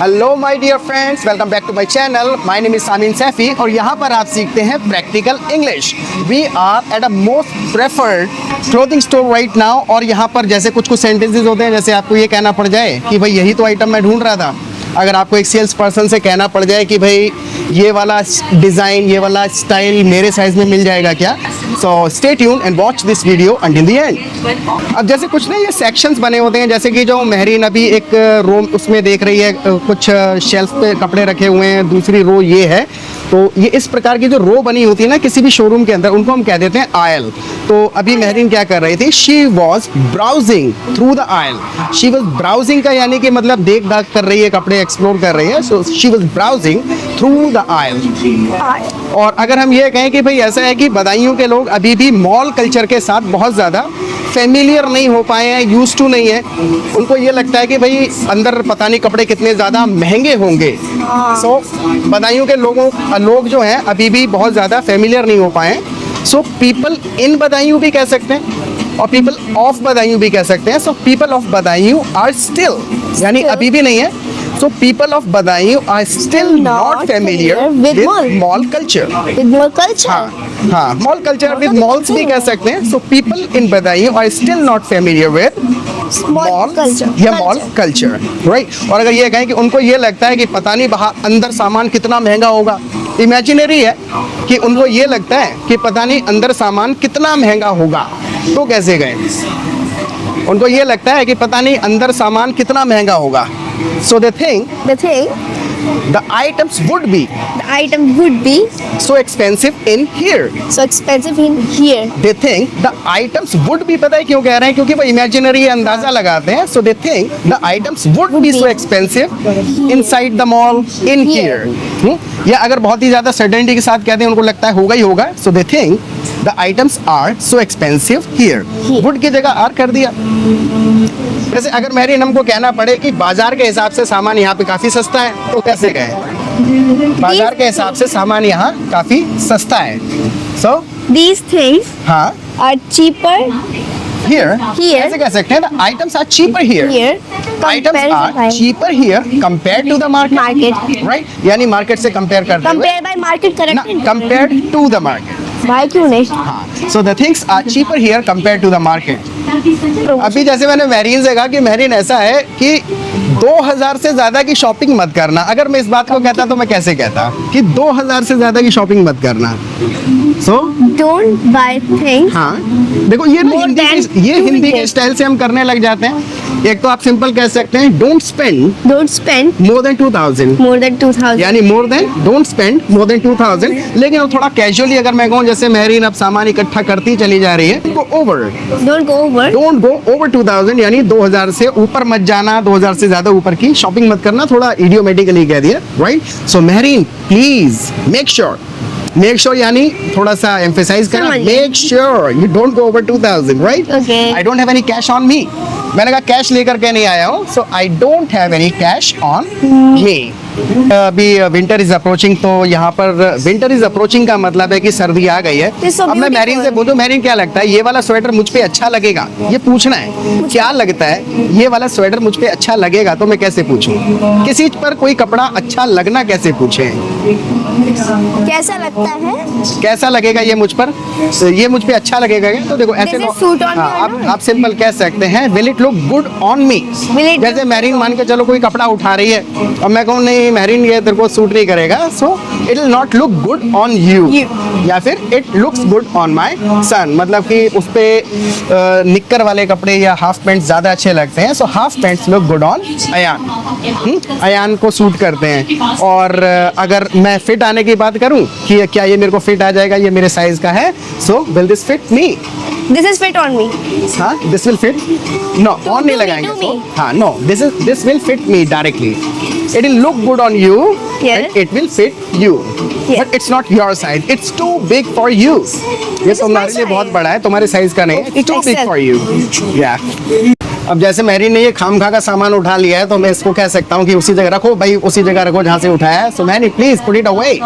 Hello my dear friends, welcome back to my channel. My name is Samin Saifi और यहाँ पर आप सीखते हैं practical English. We are at a most preferred clothing store right now. और यहाँ पर जैसे कुछ सेंटेंसेस होते हैं, जैसे आपको ये कहना पड़ जाए कि भाई यही तो आइटम मैं ढूंढ रहा था। अगर आपको एक सेल्स पर्सन से कहना पड़ जाए कि भाई ये वाला डिज़ाइन, ये वाला स्टाइल मेरे साइज़ में मिल जाएगा क्या? So stay tune and watch this video until the end. अब जैसे कुछ ना ये सेक्शंस बने होते हैं, जैसे कि जो मेहरीन अभी एक रो उसमें देख रही है, कुछ शेल्फ पे कपड़े रखे हुए हैं, दूसरी रो ये है। तो ये इस प्रकार की जो रो बनी होती है ना किसी भी शोरूम के अंदर, उनको हम कह देते हैं आयल। तो अभी मेहरीन क्या कर रही थी? She was browsing through the aisle. She was browsing का यानी कि मतलब देख दाख कर रही है, कपड़े एक्सप्लोर कर रही है। So she was browsing through the aisle. और अगर हम ये कहें कि भाई ऐसा है कि बदायूं के लोग अभी भी मॉल कल्चर के साथ बहुत ज़्यादा फेमिलियर नहीं हो पाए हैं, यूज टू नहीं है। उनको ये लगता है कि भाई अंदर पता नहीं कपड़े कितने ज़्यादा महंगे होंगे। सो बदायूं के लोग जो हैं अभी भी बहुत ज़्यादा फेमिलियर नहीं हो पाए हैं। सो पीपल इन बदायूं भी कह सकते हैं और पीपल ऑफ बदायूं भी कह सकते हैं। So people of Budaun are still, यानी अभी भी नहीं है। So people of Badaयूं are still not familiar with mall culture. With mall culture. हाँ, mall culture with malls भी कह सकते हैं। So people in Badaयूं are still not familiar with Mall culture. या mall culture, right? और अगर ये कहें कि उनको ये लगता है कि पता नहीं बाहर अंदर सामान कितना महंगा होगा, इमेजिनरी है कि उनको ये लगता है कि पता नहीं अंदर सामान कितना महंगा होगा, तो कैसे गए? उनको ये लगता है कि पता नहीं अंदर सामान कितना महंगा होगा। So the items would be so expensive in here. So expensive in here. They think the items would be, पता है क्यों कह रहे हैं? क्योंकि वो इमेजिनरी अंदाजा लगाते हैं। So they think the items would be so expensive inside the mall in here. या अगर बहुत ही ज़्यादा सर्टेनिटी के साथ कहते हैं, उनको लगता है होगा ही होगा। So they think the items are so expensive here. Would की जगह आर कर दिया। जैसे अगर मेहरीन हमको कहना पड़े कि बाजार के हिसाब से सामान यहाँ पे काफी सस्ता है, तो कैसे कहें? बाजार के हिसाब से सामान यहाँ काफी सस्ता है। So These things हाँ are cheaper here Here. ऐसे कह सकते हैं, the items are cheaper here. here Items compared are by cheaper here compared to the market. Right? यानी मार्केट से कंपेयर करते हुए compared by market ना, correct. compared to the market. Why क्यों नहीं? हाँ, so the things are cheaper here compared to the market. अभी जैसे मैंने मेहरीन से कहा कि मेहरीन ऐसा है कि 2000 से ज्यादा की शॉपिंग मत करना। अगर मैं इस बात को कहता तो मैं कैसे कहता कि 2000 से ज्यादा की शॉपिंग मत करना। So Don't buy things. हाँ, देखो ये ना More हिंदी than ये हिंदी के 200. स्टाइल से हम करने लग जाते हैं। एक तो आप सिंपल कह सकते हैं don't spend Don't spend more than 2000, more than 2000. यानी more than don't spend more than 2000। लेकिन वो थोड़ा कैजुअली अगर मैं कहूँ, जैसे मेहरीन अब सामान इकट्ठा करती चली जा रही है, go over, Don't go over. Don't go over 2000, यानी 2000 से ऊपर मत जाना, 2000 से ज्यादा ऊपर की शॉपिंग मत करना। थोड़ा इडियोमेटिकली कह दिया, right? So Mehreen please make sure यानी थोड़ा सा एम्फेसाइज करना, समझ गए। Make sure you don't go over 2000, right? Okay. I don't have any cash on me. मैंने कहा कैश लेकर के नहीं आया हूँ, so I don't have any cash on me. अभी विंटर इज अप्रोचिंग, तो यहाँ पर विंटर इज अप्रोचिंग का मतलब है कि सर्दी आ गई है। It's so अब मैं मेहरीन से beautiful. बोलूं, मेहरीन क्या लगता है ये वाला स्वेटर मुझ पे अच्छा लगेगा? ये पूछना है, क्या लगता है ये वाला स्वेटर मुझ पे अच्छा लगेगा? तो मैं कैसे पूछूं? किसी पर कोई कपड़ा अच्छा लगना कैसे पूछें? कैसा लगता है? कैसा लगेगा ये मुझ पर? ये मुझ पे अच्छा लगेगा क्या? तो देखो ऐसे Does it suit on me हाँ, or not? आप सिंपल कह सकते हैं will it look good on me. Will it जैसे मेहरीन मान के चलो कोई कपड़ा उठा रही है और मैं कहूँ नहीं मेहरीन ये तेरे को सूट नहीं करेगा, so it will not look good on you, या फिर it looks good on my son. मतलब कि उस पे निक्कर वाले कपड़े या हाफ पैंट ज्यादा अच्छे लगते हैं। So half pants look good on Ayaan, Ayaan को सूट करते हैं। और अगर मैं फिट आने की बात करूं कि क्या ये मेरे को फिट आ जाएगा, ये मेरे साइज का है, so will this fit me? This is fit on me. हाँ, this will fit, no on नहीं लगाएंगे। to so, me. हाँ, no this will fit me directly. It will look good on you Yes. and it will fit you. Yes. But it's not your size. It's too big for you. ये is तुम्हारे my लिए size. बहुत बड़ा है, तुम्हारे size का नहीं है। It's It's too big XL. for you. Yeah. अब जैसे मेहरीन ने ये खामखा का सामान उठा लिया है, तो मैं इसको कह सकता हूँ कि उसी जगह रखो भाई, उसी जगह रखो जहाँ से उठाया है। So Mehreen please put it away.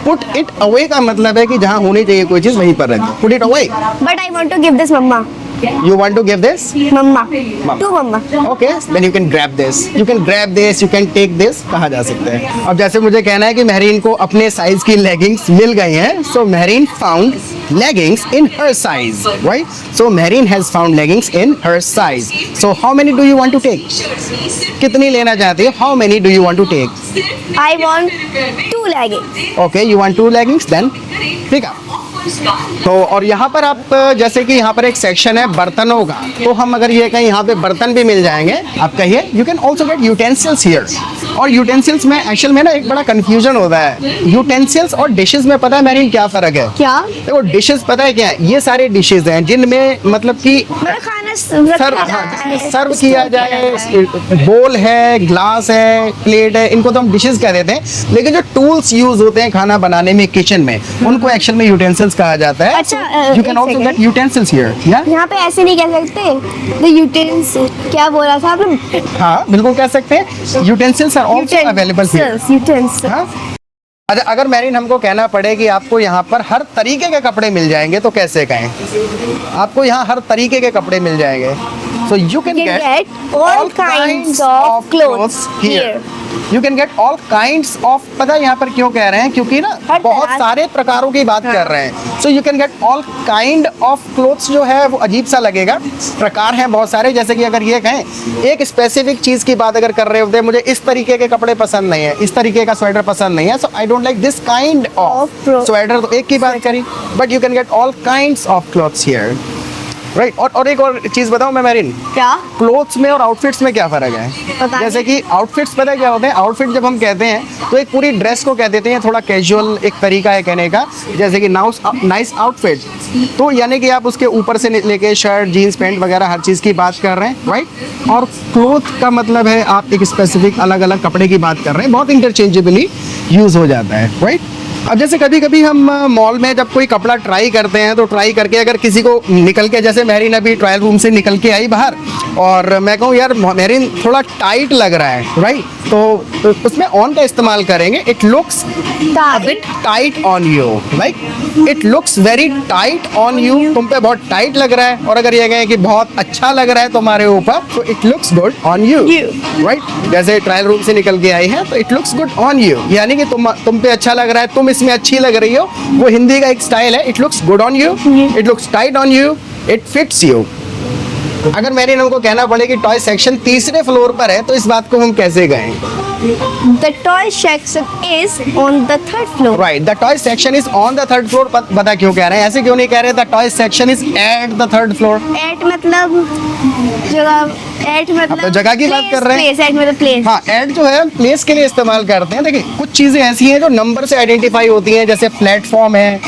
Put it away का मतलब है कि जहाँ होनी चाहिए कोई चीज वहीं पर रखो। Put it away. But I want to give this mama. You want to give this? Mama. To mama. Okay, then you can grab this. You can grab this, you can take this. कहा जा सकता है। अब जैसे मुझे कहना है कि महरीन को अपने साइज की लेगिंग्स मिल गई हैं, so Mehreen found leggings in her size, right? So Mehreen has found leggings in her size. So how many do you want to take? कितनी लेना चाहते हो? How many do you want to take? I want 2 leggings. Okay, you want 2 leggings, then pick up. तो और यहाँ पर आप जैसे कि यहाँ पर एक सेक्शन है बर्तनों का, तो हम अगर ये कहें यहाँ पे बर्तन भी मिल जाएंगे, आप कहिए you can also get utensils here. और यूटेंसिल्स में एक्चुअल में ना एक बड़ा कंफ्यूजन होता है, यूटेंसिल्स और डिशेस में पता है मैरिन क्या फ़र्क है? क्या? देखो डिशेस पता है क्या है, ये सारे डिशेज हैं जिनमें मतलब कि मेरा खाना सर्व किया जाए, बोल है, ग्लास है, प्लेट है, इनको तो हम डिशेस कह देते हैं, लेकिन जो टूल्स यूज होते हैं खाना बनाने में किचन में, उनको एक्चुअल में यूटेंसिल्स कहा जाता है। अच्छा, you can also get utensils here. यहाँ पे ऐसे नहीं कह सकते द यूटेंसिल, क्या बोला था आपने? हाँ बिल्कुल कह सकते हैं, utensils are also available here. Utensil. अच्छा, अगर मैरिन हमको कहना पड़े कि आपको यहाँ पर हर तरीके के कपड़े मिल जाएंगे तो कैसे कहें? आपको यहाँ हर तरीके के कपड़े मिल जाएंगे, so you can get all kinds of clothes here. You can get all kinds of, पता है यहाँ पर क्यों कह रहे हैं? क्योंकि ना हर बहुत तरह- सारे प्रकारों की बात कर रहे हैं। So you can get all kind of clothes जो है वो अजीब सा लगेगा, प्रकार हैं बहुत सारे। जैसे कि अगर ये कहें एक स्पेसिफिक चीज़ की बात अगर कर रहे होते हैं, मुझे इस तरीके के कपड़े पसंद नहीं है, इस तरीके का स्वेटर पसंद नहीं है, so I don't like this kind of sweater, तो एक की बात करी, but you can get all kinds of clothes here, right? और एक और चीज़ बताऊँ मैं मैरिन, क्या? क्लोथ्स में और आउटफिट्स में क्या फ़र्क है? पता जैसे कि आउटफिट्स पता है क्या होते हैं? आउटफिट जब हम कहते हैं तो एक पूरी ड्रेस को कह देते हैं, थोड़ा कैजुअल एक तरीका है कहने का, जैसे कि नाइस आउटफिट, तो यानी कि आप उसके ऊपर से लेके शर्ट, जीन्स, पैंट वगैरह हर चीज़ की बात कर रहे हैं, राइट? और क्लोथ का मतलब है आप एक स्पेसिफिक अलग अलग कपड़े की बात कर रहे हैं, बहुत इंटरचेंजेबली यूज़ हो जाता है, राइट? अब जैसे कभी कभी हम मॉल में जब कोई कपड़ा ट्राई करते हैं, तो ट्राई करके अगर किसी को निकल के, जैसे मैरिन अभी ट्रायल रूम से निकल के आई बाहर और मैं कहूँ यार मैरिन थोड़ा टाइट लग रहा है, राइट? तो उसमें ऑन का इस्तेमाल करेंगे, it looks a bit tight on you, like it looks very tight on you, तुम पे बहुत टाइट लग रहा है। और अगर ये कहें कि बहुत अच्छा लग रहा है तुम्हारे ऊपर, तो it looks good on you, right? जैसे ट्रायल रूम से निकल के आई है तो it looks good on you, यानी कि तुम पे अच्छा लग रहा है, तुम इसमें अच्छी लग रही हो। वो हिंदी का एक स्टाइल है, it looks good on you, it looks tight on you, it fits you. अगर मैरिन हमको कहना पड़े कि टॉय सेक्शन तीसरे फ्लोर पर है, तो इस बात को हम कैसे कहें? The toy section is on the 3rd floor. Right, the toy section is on the 3rd floor। पता क्यों कह रहे हैं? ऐसे क्यों नहीं कह रहे? The toy section is at the 3rd floor। At मतलब जगह, at मतलब तो जगह की बात कर रहे हैं। Place, at मतलब place। हाँ, एट जो है प्लेस के लिए इस्तेमाल करते हैं। देखिए कुछ चीज़ें ऐसी हैं जो नंबर से आइडेंटिफाई होती हैं, जैसे प्लेटफॉर्म है,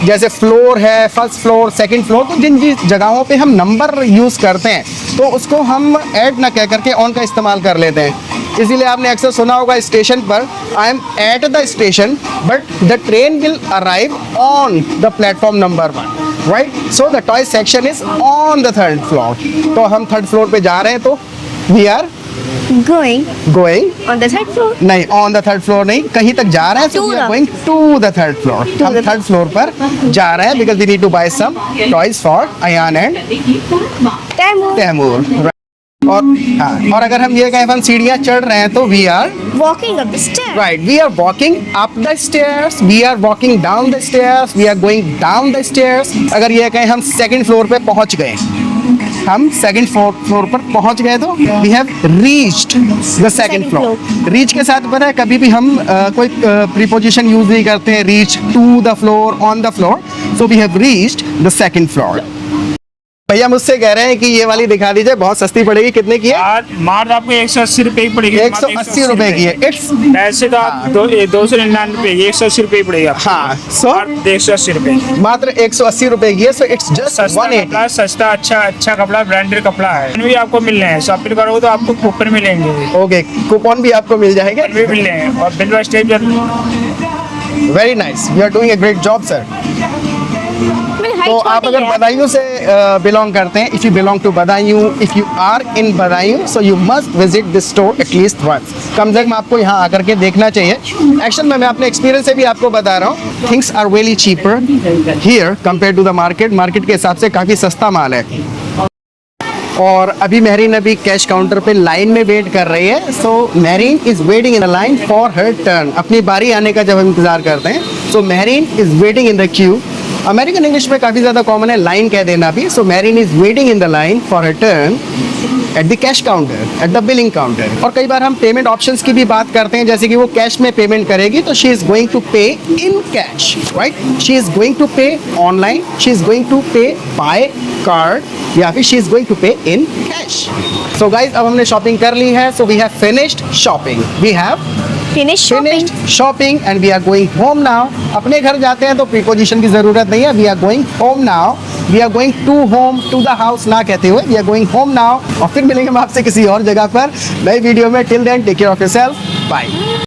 जैसे फ्लोर है, फर्स्ट फ्लोर, सेकंड फ्लोर, तो जिन जिन जगहों पे हम नंबर यूज़ करते हैं तो उसको हम एट ना कह करके ऑन का इस्तेमाल कर लेते हैं। इसीलिए आपने अक्सर सुना होगा स्टेशन पर, I am at the station but the train will arrive on the platform number 1, right? So the toy section is on the 3rd floor. तो हम 3rd फ्लोर पे जा रहे हैं, तो we are Going going on the 3rd floor. नहीं, on the 3rd floor नहीं, कहीं तक जा रहे हैं, so To we are the- going to the 3rd floor. हम the 3rd फ्लोर पर जा रहे हैं because we need to buy some toys for Ayaan and Taimu. Taimur. और हाँ, और अगर हम ये कहें हम सीढ़ियाँ चढ़ रहे हैं, तो we are Walking up the stairs. Right, we are walking up the stairs, we are walking down the stairs, we are going down the stairs. अगर ये कहें हम 2nd फ्लोर पे पहुंच गए, हम 2nd फ्लोर पर पहुंच गए, तो we have reached the 2nd floor. Reach के साथ पता है कभी भी हम कोई प्रीपोजिशन यूज नहीं करते हैं, reach to the floor, on the floor, so we have reached the 2nd floor. भैया मुझसे कह रहे हैं कि ये वाली दिखा दीजिए, बहुत सस्ती पड़ेगी, कितने की है? मार्ट आपको 180 रुपए की पड़ेगी। 180 रुपए की है। इट्स ऐसे तो आप 299 रुपए की 180 रुपए की पड़ेगी आपको। हाँ, सो 180 रुपए मात्र 180 रुपए की है, सो इट्स जस्ट सस्ता 180। कपड़ा, सस्ता अच्छा कपड़ा, ब्रांडेड कपड़ा है। भी आपको मिल रहे हैं, शॉपिंग करोगे तो आपको कूपन मिलेंगे, ओके, कूपन भी आपको मिल जाएगा। भी मिल रहे हैं। और bill stage very nice, you are doing a great job sir. मेरी तो आप छोटी अगर है। बदायूं से बिलोंग करते हैं, if you belong to Budaun, if you are in Budaun, so you must visit this store at least once. कम से कम आपको यहाँ आकर के देखना चाहिए। एक्चुअल में मैं अपने एक्सपीरियंस से भी आपको बता रहा हूँ, things are very cheaper here compare to the market. Market के हिसाब से काफ़ी सस्ता माल है। और अभी मेहरीन अभी कैश काउंटर पे लाइन में वेट कर रही है। So Mehreen is waiting in the line for her turn. अपनी बारी आने का जब हम इंतजार करते हैं, so Mehreen is waiting in the queue. American English में काफ़ी ज़्यादा कॉमन है लाइन कह देना भी। So Mehreen is waiting in the line for her turn at the cash counter, at the billing counter. और कई बार हम पेमेंट ऑप्शंस की भी बात करते हैं, जैसे कि वो कैश में पेमेंट करेगी तो she is going to pay in cash, right. She is going to pay online, she is going to pay by card, या फिर she is going to pay in cash. So guys अब हमने shopping कर ली है। So we have finished shopping, we have finish shopping and we are going home now. अपने घर जाते हैं तो प्रीपोजिशन की जरूरत नहीं है। We are going home now, we are going to home, to the house ना कहते हुए we are going home now. और फिर मिलेंगे हम आपसे किसी और जगह पर नई वीडियो में। Till then take care of yourself, bye.